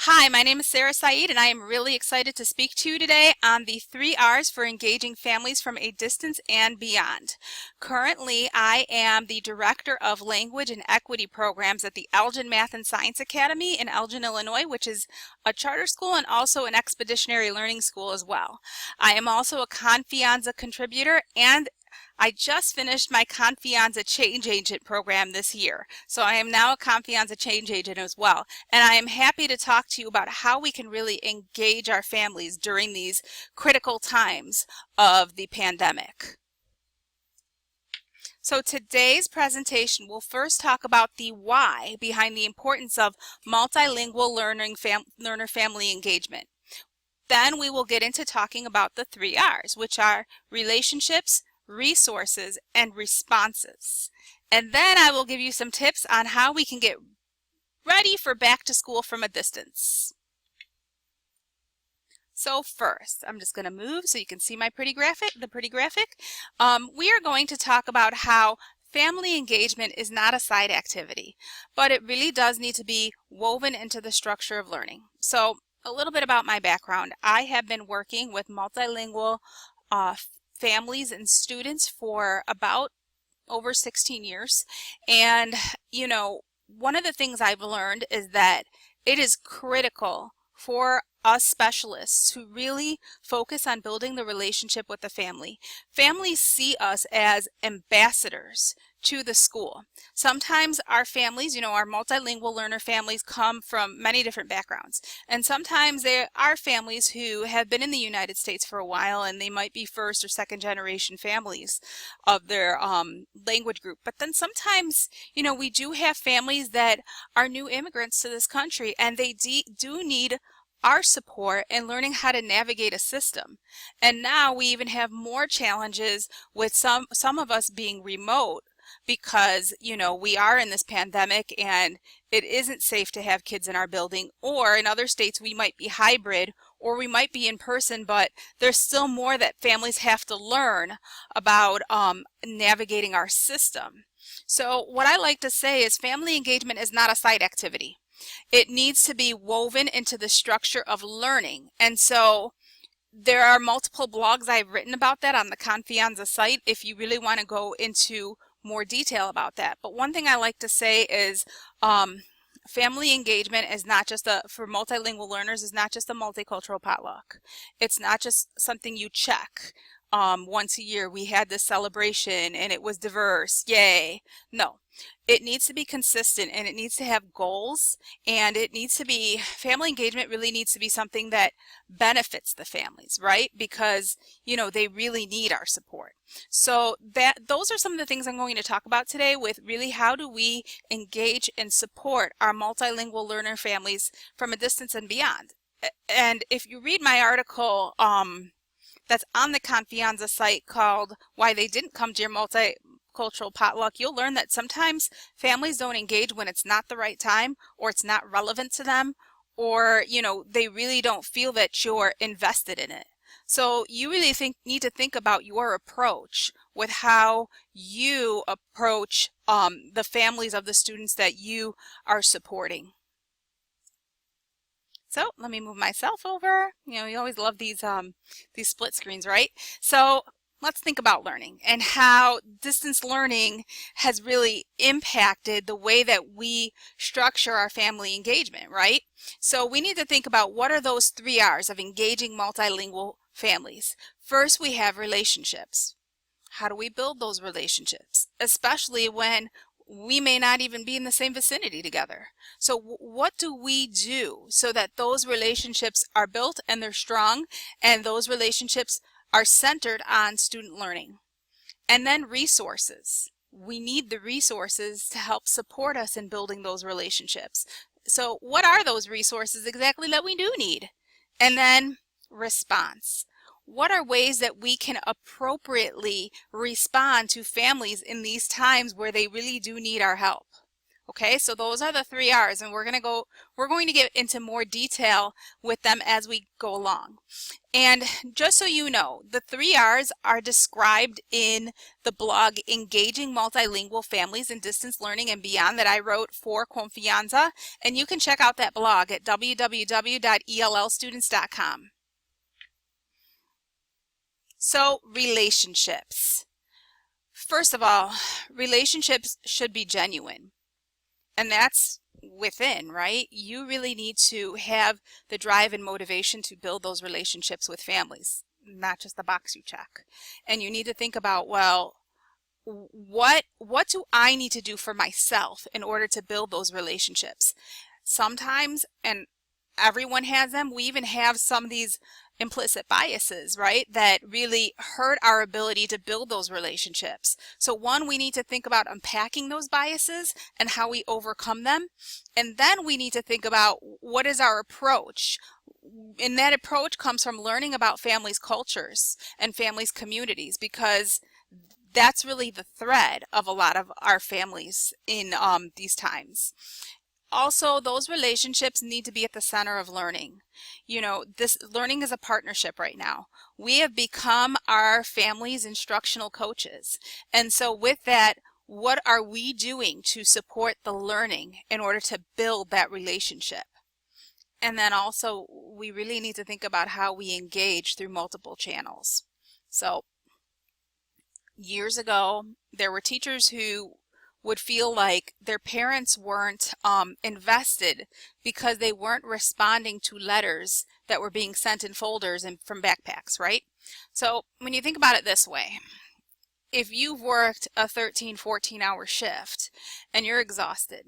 Hi, my name is Sarah Saeed, and I am really excited to speak to you today on the 3 R's for engaging families from a distance and beyond. Currently, I am the Director of Language and Equity Programs at the Elgin Math and Science Academy in Elgin, Illinois, which is a charter school and also an expeditionary learning school as well. I am also a Confianza contributor, and I just finished my Confianza Change Agent program this year. So I am now a Confianza Change Agent as well. And I am happy to talk to you about how we can really engage our families during these critical times of the pandemic. So today's presentation will first talk about the why behind the importance of multilingual learner-family engagement. Then we will get into talking about the 3 R's, which are relationships, resources, and responses. And then I will give you some tips on how we can get ready for back to school from a distance. So first, I'm just going to move so you can see my pretty graphic, we are going to talk about how family engagement is not a side activity, but it really does need to be woven into the structure of learning. So a little bit about my background. I have been working with multilingual families and students for about over 16 years. And, one of the things I've learned is that it is critical for us specialists to really focus on building the relationship with the family. Families see us as ambassadors to the school. Sometimes our families, our multilingual learner families come from many different backgrounds. And sometimes they are families who have been in the United States for a while, and they might be first or second generation families of their language group. But then sometimes, we do have families that are new immigrants to this country, and they do need our support in learning how to navigate a system. And now we even have more challenges with some of us being remote because, we are in this pandemic and it isn't safe to have kids in our building, or in other states we might be hybrid or we might be in person, but there's still more that families have to learn about navigating our system. So what I like to say is family engagement is not a side activity. It needs to be woven into the structure of learning. And so there are multiple blogs I've written about that on the Confianza site if you really want to go into more detail about that. But one thing I like to say is family engagement is not just for multilingual learners, is not just a multicultural potluck. It's not just something you check. Once a year we had this celebration and it was diverse, yay. No, it needs to be consistent and it needs to have goals, and family engagement really needs to be something that benefits the families, right? Because, they really need our support. So those are some of the things I'm going to talk about today with really how do we engage and support our multilingual learner families from a distance and beyond. And if you read my article, that's on the Confianza site called Why They Didn't Come to Your Multicultural Potluck, you'll learn that sometimes families don't engage when it's not the right time or it's not relevant to them, or, they really don't feel that you're invested in it. So you really need to think about your approach with how you approach the families of the students that you are supporting. So let me move myself over. You always love these split screens, right? So let's think about learning and how distance learning has really impacted the way that we structure our family engagement, right? So we need to think about what are those 3 R's of engaging multilingual families. First, we have relationships. How do we build those relationships, especially when we may not even be in the same vicinity together? So what do we do so that those relationships are built and they're strong, and those relationships are centered on student learning? And then resources. We need the resources to help support us in building those relationships. So what are those resources exactly that we do need? And then response. What are ways that we can appropriately respond to families in these times where they really do need our help? Okay, so those are the 3 R's, and we're going to get into more detail with them as we go along. And just so you know, the 3 R's are described in the blog Engaging Multilingual Families in Distance Learning and Beyond that I wrote for Confianza, and you can check out that blog at www.ellstudents.com. So, relationships. First of all, relationships should be genuine. And that's within, right? You really need to have the drive and motivation to build those relationships with families, not just the box you check. And you need to think about, well, what do I need to do for myself in order to build those relationships? Sometimes, and everyone has them, we even have some of these implicit biases, right, that really hurt our ability to build those relationships. So one, we need to think about unpacking those biases and how we overcome them. And then we need to think about what is our approach. And that approach comes from learning about families' cultures and families' communities, because that's really the thread of a lot of our families in these times. Also, those relationships need to be at the center of learning. You know, this learning is a partnership right now. We have become our family's instructional coaches. And so with that, what are we doing to support the learning in order to build that relationship? And then also, we really need to think about how we engage through multiple channels. So, years ago, there were teachers who would feel like their parents weren't invested because they weren't responding to letters that were being sent in folders and from backpacks, right? So when you think about it this way, if you've worked a 13, 14-hour shift and you're exhausted,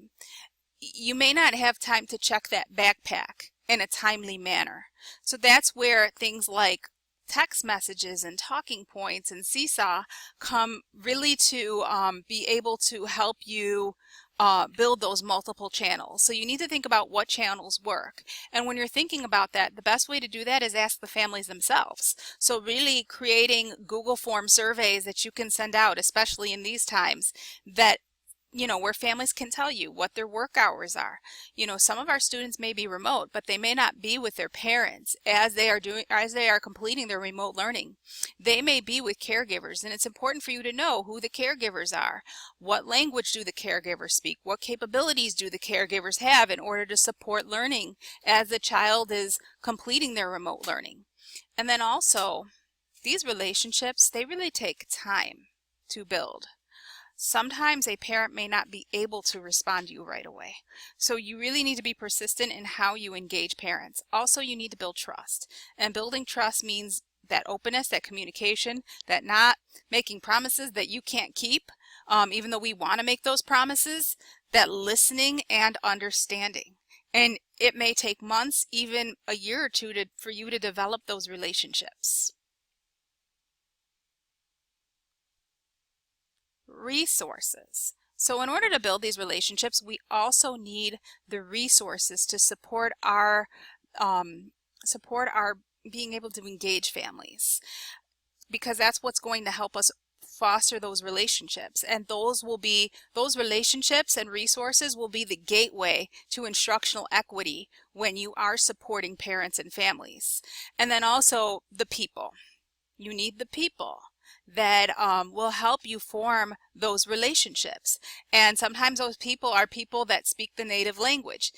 you may not have time to check that backpack in a timely manner. So that's where things like text messages and talking points and Seesaw come really to be able to help you build those multiple channels. So you need to think about what channels work. And when you're thinking about that, the best way to do that is ask the families themselves. So really creating Google Form surveys that you can send out, especially in these times, that where families can tell you what their work hours are. Some of our students may be remote, but they may not be with their parents as they are completing their remote learning. They may be with caregivers, and it's important for you to know who the caregivers are. What language do the caregivers speak? What capabilities do the caregivers have in order to support learning as the child is completing their remote learning? And then also, these relationships, they really take time to build. Sometimes a parent may not be able to respond to you right away. So you really need to be persistent in how you engage parents. Also, you need to build trust. And building trust means that openness, that communication, that not making promises that you can't keep, even though we want to make those promises, that listening and understanding. And it may take months, even a year or two, for you to develop those relationships. Resources. So in order to build these relationships, we also need the resources to support our being able to engage families, because that's what's going to help us foster those relationships. And those relationships and resources will be the gateway to instructional equity when you are supporting parents and families. And then also the people. You need the people that will help you form those relationships. And sometimes those people are people that speak the native language.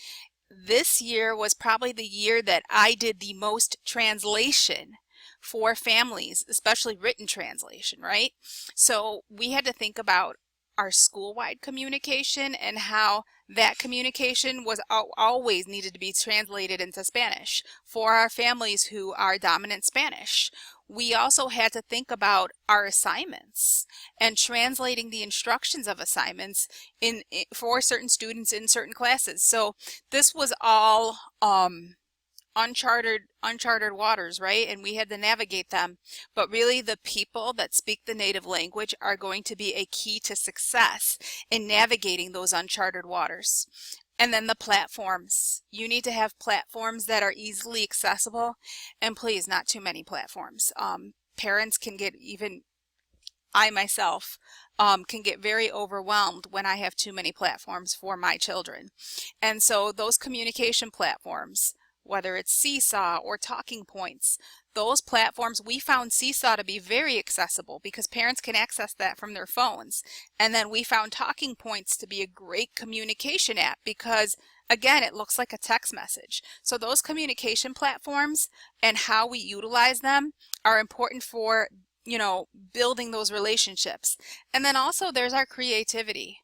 This year was probably the year that I did the most translation for families, especially written translation, right? So we had to think about our school-wide communication and how that communication was always needed to be translated into Spanish for our families who are dominant Spanish. We also had to think about our assignments and translating the instructions of assignments for certain students in certain classes. So this was all uncharted waters, right? And we had to navigate them. But really, the people that speak the native language are going to be a key to success in navigating those uncharted waters. And then the platforms. You need to have platforms that are easily accessible, and please, not too many platforms. Parents can get even I myself can get very overwhelmed when I have too many platforms for my children. And so those communication platforms, whether it's Seesaw or Talking Points, those platforms, we found Seesaw to be very accessible because parents can access that from their phones. And then we found Talking Points to be a great communication app because, again, it looks like a text message. So those communication platforms and how we utilize them are important for, building those relationships. And then also there's our creativity.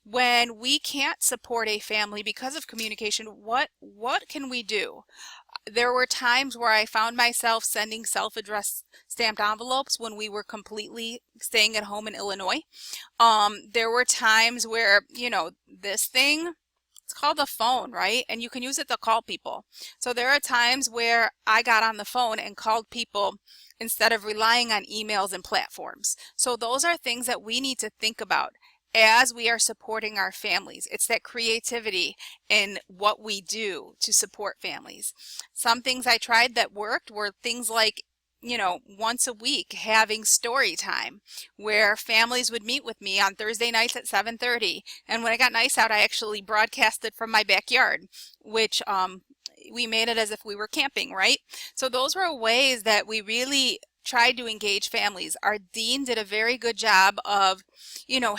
When we can't support a family because of communication, what can we do? There were times where I found myself sending self-addressed stamped envelopes when we were completely staying at home in Illinois. There were times where, this thing, it's called the phone, right? And you can use it to call people. So there are times where I got on the phone and called people instead of relying on emails and platforms. So those are things that we need to think about as we are supporting our families. It's that creativity in what we do to support families. Some things I tried that worked were things like, once a week having story time where families would meet with me on Thursday nights at 7:30. And when it got nice out, I actually broadcasted from my backyard, which we made it as if we were camping, right? So those were ways that we really tried to engage families. Our dean did a very good job of,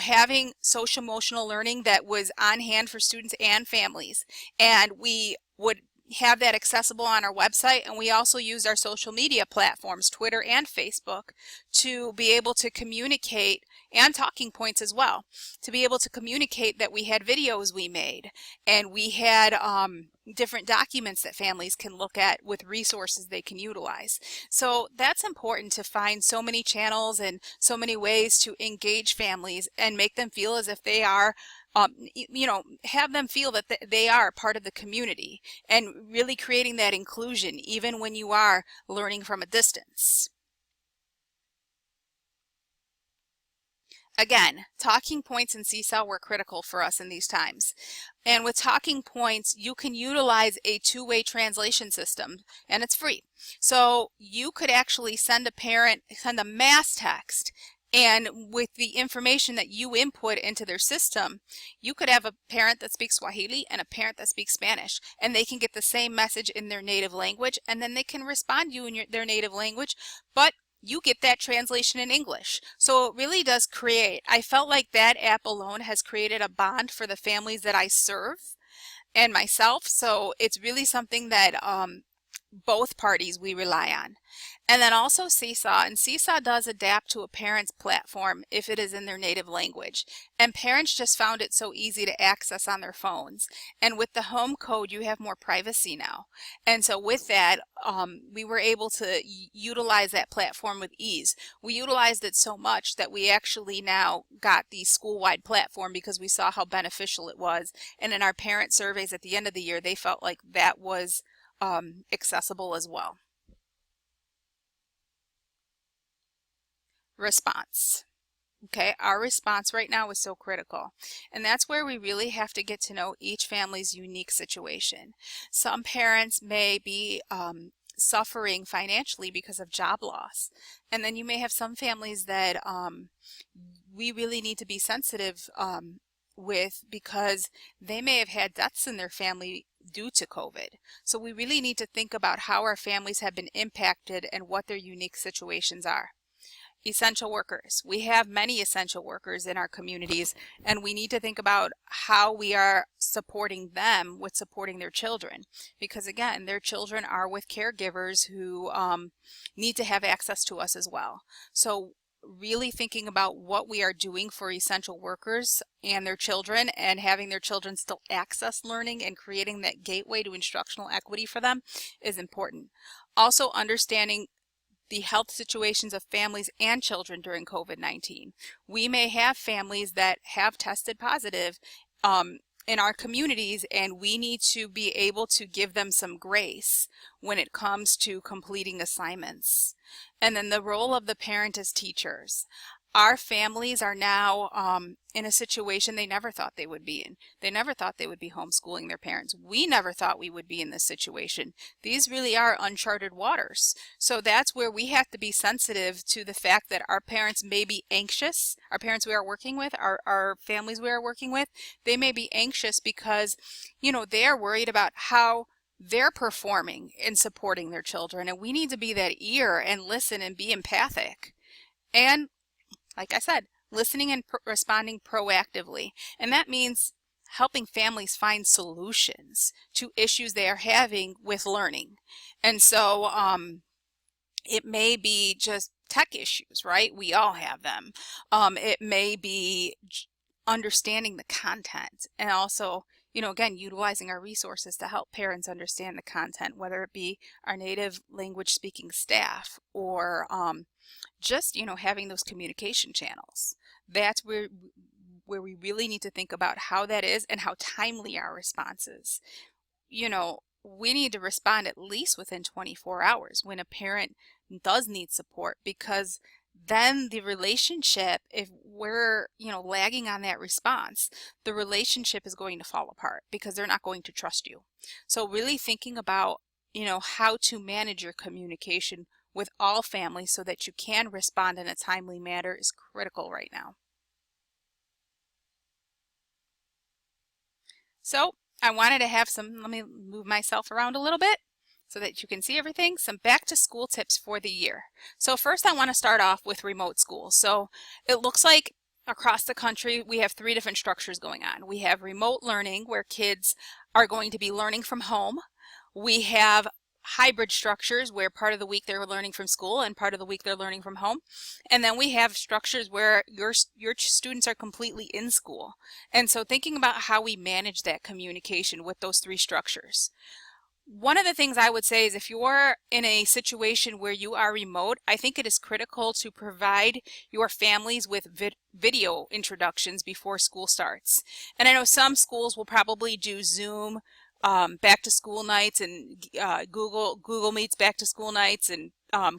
having social emotional learning that was on hand for students and families. And we would have that accessible on our website, and we also used our social media platforms, Twitter and Facebook, to be able to communicate, and Talking Points as well, to be able to communicate that we had videos we made, and we had different documents that families can look at with resources they can utilize. So that's important, to find so many channels and so many ways to engage families and make them feel as if they are have them feel that they are part of the community, and really creating that inclusion even when you are learning from a distance. Again, Talking Points and Seesaw were critical for us in these times. And with Talking Points, you can utilize a two-way translation system, and it's free. So you could actually send a mass text, and with the information that you input into their system, you could have a parent that speaks Swahili and a parent that speaks Spanish, and they can get the same message in their native language, and then they can respond to you in their native language, but you get that translation in English. So it really does create, I felt like that app alone has created a bond for the families that I serve and myself. So it's really something that both parties we rely on. And then also Seesaw, and Seesaw does adapt to a parent's platform if it is in their native language. And parents just found it so easy to access on their phones. And with the home code, you have more privacy now. And so with that, we were able to utilize that platform with ease. We utilized it so much that we actually now got the school-wide platform because we saw how beneficial it was. And in our parent surveys at the end of the year, they felt like that was accessible as well. Response. Okay, our response right now is so critical, and that's where we really have to get to know each family's unique situation. Some parents may be suffering financially because of job loss, and then you may have some families that we really need to be sensitive with because they may have had deaths in their family due to COVID. So we really need to think about how our families have been impacted and what their unique situations are. Essential workers. We have many essential workers in our communities, and we need to think about how we are supporting them with supporting their children, because again, their children are with caregivers who need to have access to us as well. So really thinking about what we are doing for essential workers and their children, and having their children still access learning and creating that gateway to instructional equity for them is important. Also understanding the health situations of families and children during COVID-19. We may have families that have tested positive in our communities, and we need to be able to give them some grace when it comes to completing assignments. And then the role of the parent as teachers. our families are now in a situation they never thought they would be in. They never thought they would be homeschooling their parents. We never thought we would be in this situation. These really are uncharted waters. So that's where we have to be sensitive to the fact that our parents may be anxious. Our parents we are working with, our families we are working with, they may be anxious because, they are worried about how they're performing in supporting their children. And we need to be that ear and listen and be empathic. And like I said, listening and responding proactively. And that means helping families find solutions to issues they are having with learning. And so it may be just tech issues, right? We all have them. It may be understanding the content, and also, again, utilizing our resources to help parents understand the content, whether it be our native language speaking staff or just, having those communication channels. That's where we really need to think about how that is and how timely our response is. We need to respond at least within 24 hours when a parent does need support, because then the relationship, if we're, lagging on that response, the relationship is going to fall apart because they're not going to trust you. So really thinking about, how to manage your communication with all families so that you can respond in a timely manner is critical right now. So I wanted to have let me move myself around a little bit so that you can see everything, some back to school tips for the year. So first I want to start off with remote school. So it looks like across the country we have 3 different structures going on. We have remote learning where kids are going to be learning from home. We have hybrid structures where part of the week they're learning from school and part of the week they're learning from home. And then we have structures where your students are completely in school. And so thinking about how we manage that communication with those 3 structures. One of the things I would say is if you're in a situation where you are remote, I think it is critical to provide your families with video introductions before school starts. And I know some schools will probably do Zoom back to school nights and Google Meets back to school nights and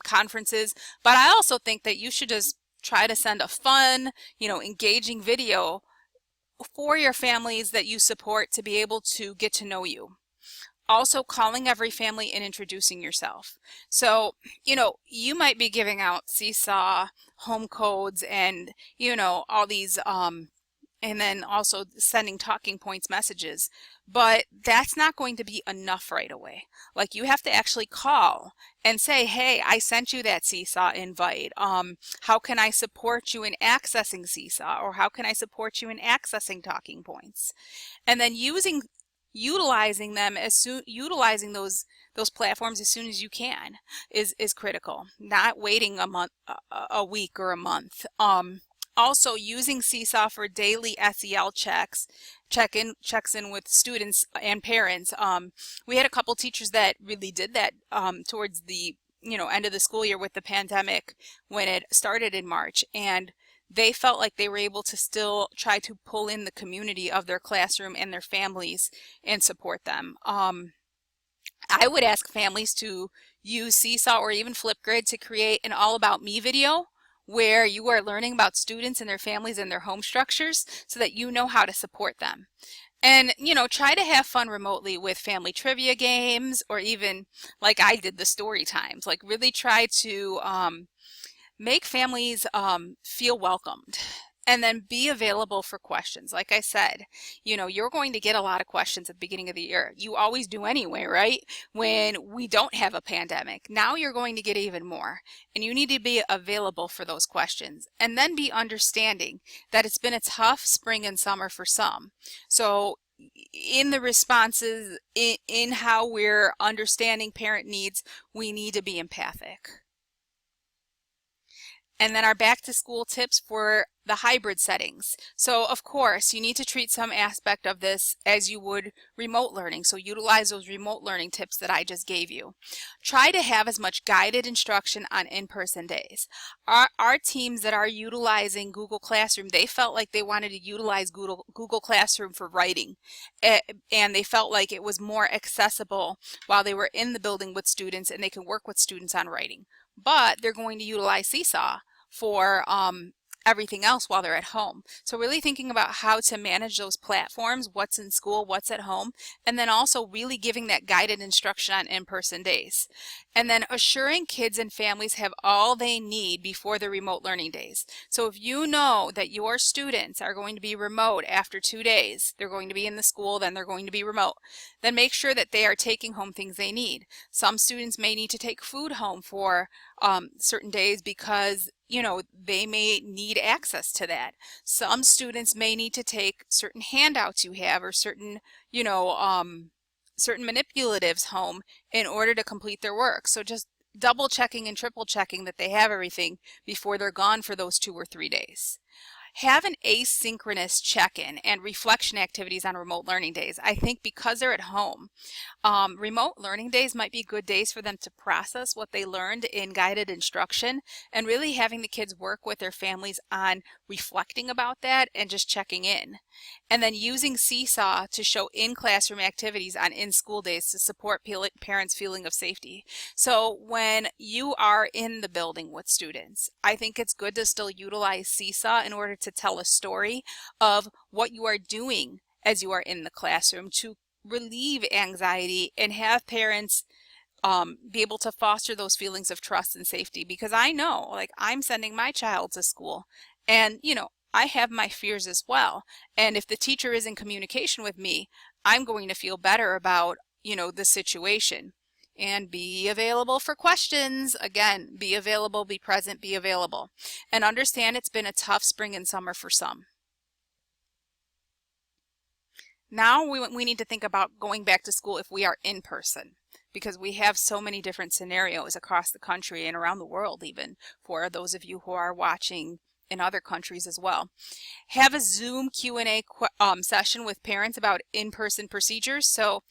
conferences. But I also think that you should just try to send a fun, engaging video for your families that you support to be able to get to know you. Also calling every family and introducing yourself. So, you might be giving out Seesaw, home codes, and, all these, and then also sending talking points messages. But that's not going to be enough right away. Like, you have to actually call and say, hey, I sent you that Seesaw invite. How can I support you in accessing Seesaw? Or how can I support you in accessing talking points? And then utilizing them utilizing those platforms as soon as you can is critical. Not waiting a week or a month. Also using Seesaw for daily SEL checks in with students and parents. We had a couple teachers that really did that towards the end of the school year with the pandemic when it started in March, and they felt like they were able to still try to pull in the community of their classroom and their families and support them. I would ask families to use Seesaw or even Flipgrid to create an All About Me video where you are learning about students and their families and their home structures so that you know how to support them. And, try to have fun remotely with family trivia games, or even like I did, the story times. Like, really try to make families feel welcomed, and then be available for questions. Like I said, you're going to get a lot of questions at the beginning of the year. You always do anyway, right? When we don't have a pandemic. Now you're going to get even more, and you need to be available for those questions, and then be understanding that it's been a tough spring and summer for some. So in the responses, in how we're understanding parent needs, we need to be empathic. And then our back to school tips for the hybrid settings. So of course, you need to treat some aspect of this as you would remote learning. So utilize those remote learning tips that I just gave you. Try to have as much guided instruction on in-person days. Our teams that are utilizing Google Classroom, they felt like they wanted to utilize Google Classroom for writing. And they felt like it was more accessible while they were in the building with students, and they can work with students on writing. But they're going to utilize Seesaw for everything else while they're at home. So really thinking about how to manage those platforms, what's in school, what's at home, and then also really giving that guided instruction on in-person days. And then assuring kids and families have all they need before the remote learning days. So if you know that your students are going to be remote after 2 days, they're going to be in the school, then they're going to be remote, then make sure that they are taking home things they need. Some students may need to take food home for certain days because they may need access to that. Some students may need to take certain handouts you have or certain certain manipulatives home in order to complete their work. So just double checking and triple checking that they have everything before they're gone for those 2 or 3 days. Have an asynchronous check-in and reflection activities on remote learning days. I think because they're at home, remote learning days might be good days for them to process what they learned in guided instruction, and really having the kids work with their families on reflecting about that and just checking in. And then using Seesaw to show in-classroom activities on in-school days to support parents' feeling of safety. So when you are in the building with students, I think it's good to still utilize Seesaw in order to tell a story of what you are doing as you are in the classroom to relieve anxiety and have parents be able to foster those feelings of trust and safety. Because I know, like, I'm sending my child to school, and I have my fears as well. And if the teacher is in communication with me, I'm going to feel better about the situation. And be available for questions. Again, be available, be present, be available. And understand it's been a tough spring and summer for some. Now we need to think about going back to school if we are in person, because we have so many different scenarios across the country and around the world, even for those of you who are watching in other countries as well. Have a Zoom Q&A session with parents about in-person procedures. So,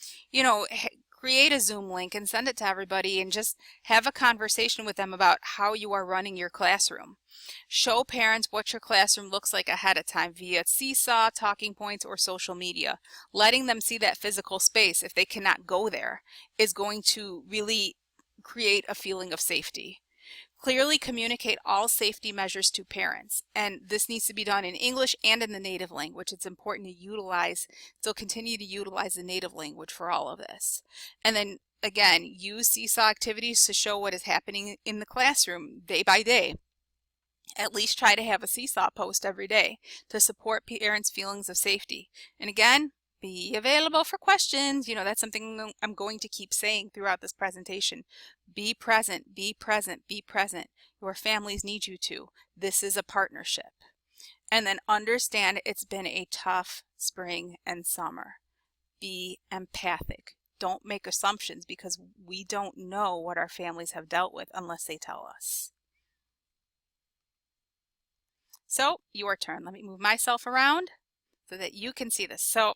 create a Zoom link and send it to everybody and just have a conversation with them about how you are running your classroom. Show parents what your classroom looks like ahead of time via Seesaw, talking points, or social media. Letting them see that physical space, if they cannot go there, is going to really create a feeling of safety. Clearly communicate all safety measures to parents, and this needs to be done in English and in the native language. It's important to still continue to utilize the native language for all of this. And then again, use Seesaw activities to show what is happening in the classroom day by day. At least try to have a Seesaw post every day to support parents' feelings of safety. And again, be available for questions. That's something I'm going to keep saying throughout this presentation. Be present, be present, be present. Your families need you to. This is a partnership. And then understand it's been a tough spring and summer. Be empathic. Don't make assumptions, because we don't know what our families have dealt with unless they tell us. So, your turn. Let me move myself around so that you can see this. So,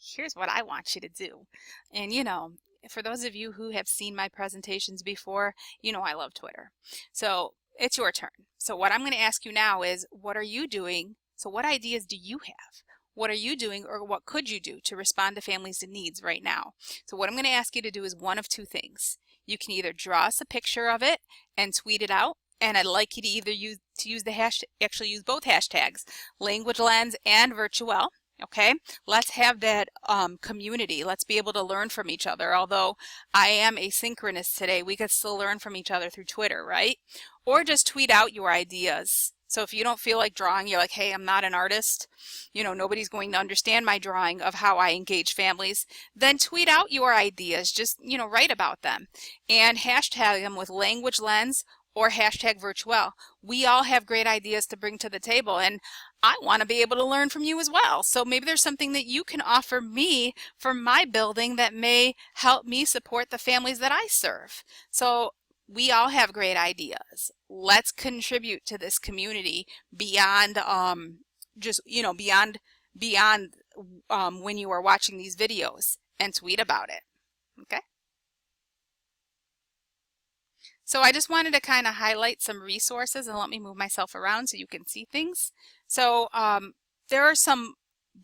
here's what I want you to do. And for those of you who have seen my presentations before, I love Twitter. So it's your turn. So what I'm going to ask you now is, what are you doing? So what ideas do you have? What are you doing, or what could you do to respond to families' needs right now? So what I'm going to ask you to do is one of two things. You can either draw us a picture of it and tweet it out, and I'd like you to either use the hashtag, actually use both hashtags, Language Lens and Virtuelle. Okay, let's have that community. Let's be able to learn from each other. Although I am asynchronous today, we could still learn from each other through Twitter, right? Or just tweet out your ideas. So if you don't feel like drawing, you're like, hey, I'm not an artist, nobody's going to understand my drawing of how I engage families, then tweet out your ideas. Just, write about them and hashtag them with Language Lens or hashtag Virtuelle. We all have great ideas to bring to the table, and I want to be able to learn from you as well. So maybe there's something that you can offer me for my building that may help me support the families that I serve. So we all have great ideas. Let's contribute to this community beyond beyond when you are watching these videos, and tweet about it. Okay? So I just wanted to kind of highlight some resources, and let me move myself around so you can see things. So there are some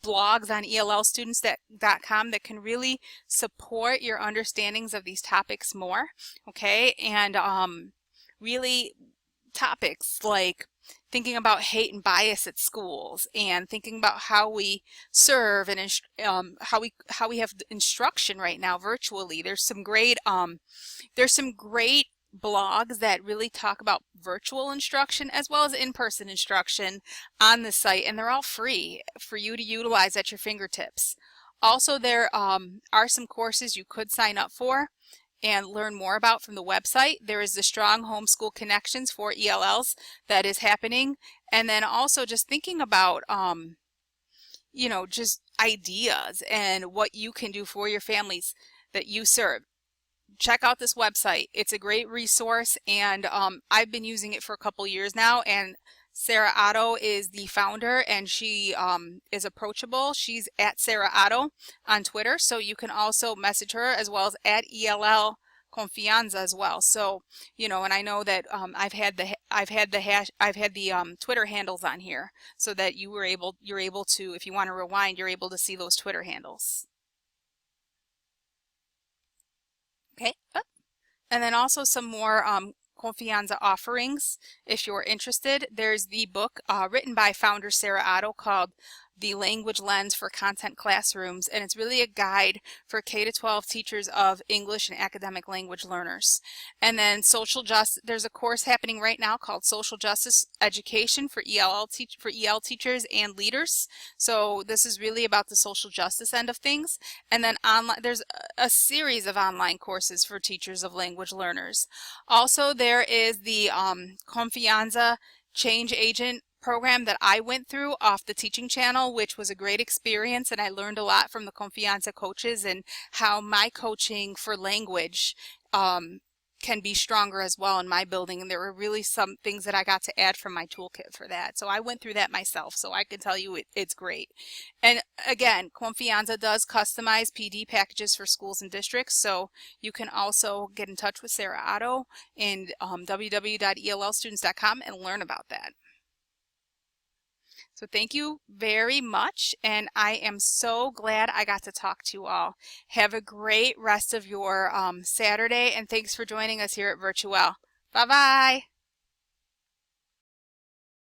blogs on ELLstudents.com that can really support your understandings of these topics more, okay? And really topics like thinking about hate and bias at schools, and thinking about how we serve and how we have instruction right now virtually. There's some great blogs that really talk about virtual instruction as well as in-person instruction on the site, and they're all free for you to utilize at your fingertips. Also, there are some courses you could sign up for and learn more about from the website. There is the Strong Homeschool Connections for ELLs that is happening, and then also just thinking about just ideas and what you can do for your families that you serve. Check out this website. It's a great resource, and I've been using it for a couple years now, and Sarah Otto is the founder, and she is approachable. She's at Sarah Otto on Twitter, so you can also message her, as well as at ELL Confianza as well. So, and I know that I've had the Twitter handles on here, so that you're able to, if you want to rewind, you're able to see those Twitter handles. Okay. And then also some more Confianza offerings. If you're interested, there's the book written by founder Sarah Otto called The Language Lens for Content Classrooms, and it's really a guide for K-12 teachers of English and academic language learners. And then social justice, there's a course happening right now called Social Justice Education for EL teachers and leaders. So this is really about the social justice end of things. And then online, there's a series of online courses for teachers of language learners. Also, there is the Confianza Change Agent program that I went through off the teaching channel, which was a great experience, and I learned a lot from the Confianza coaches and how my coaching for language can be stronger as well in my building. And there were really some things that I got to add from my toolkit for that. So I went through that myself, so I can tell you it's great. And again, Confianza does customize PD packages for schools and districts, so you can also get in touch with Sarah Otto and www.ellstudents.com and learn about that. So thank you very much, and I am so glad I got to talk to you all. Have a great rest of your Saturday, and thanks for joining us here at Virtuelle. Bye-bye.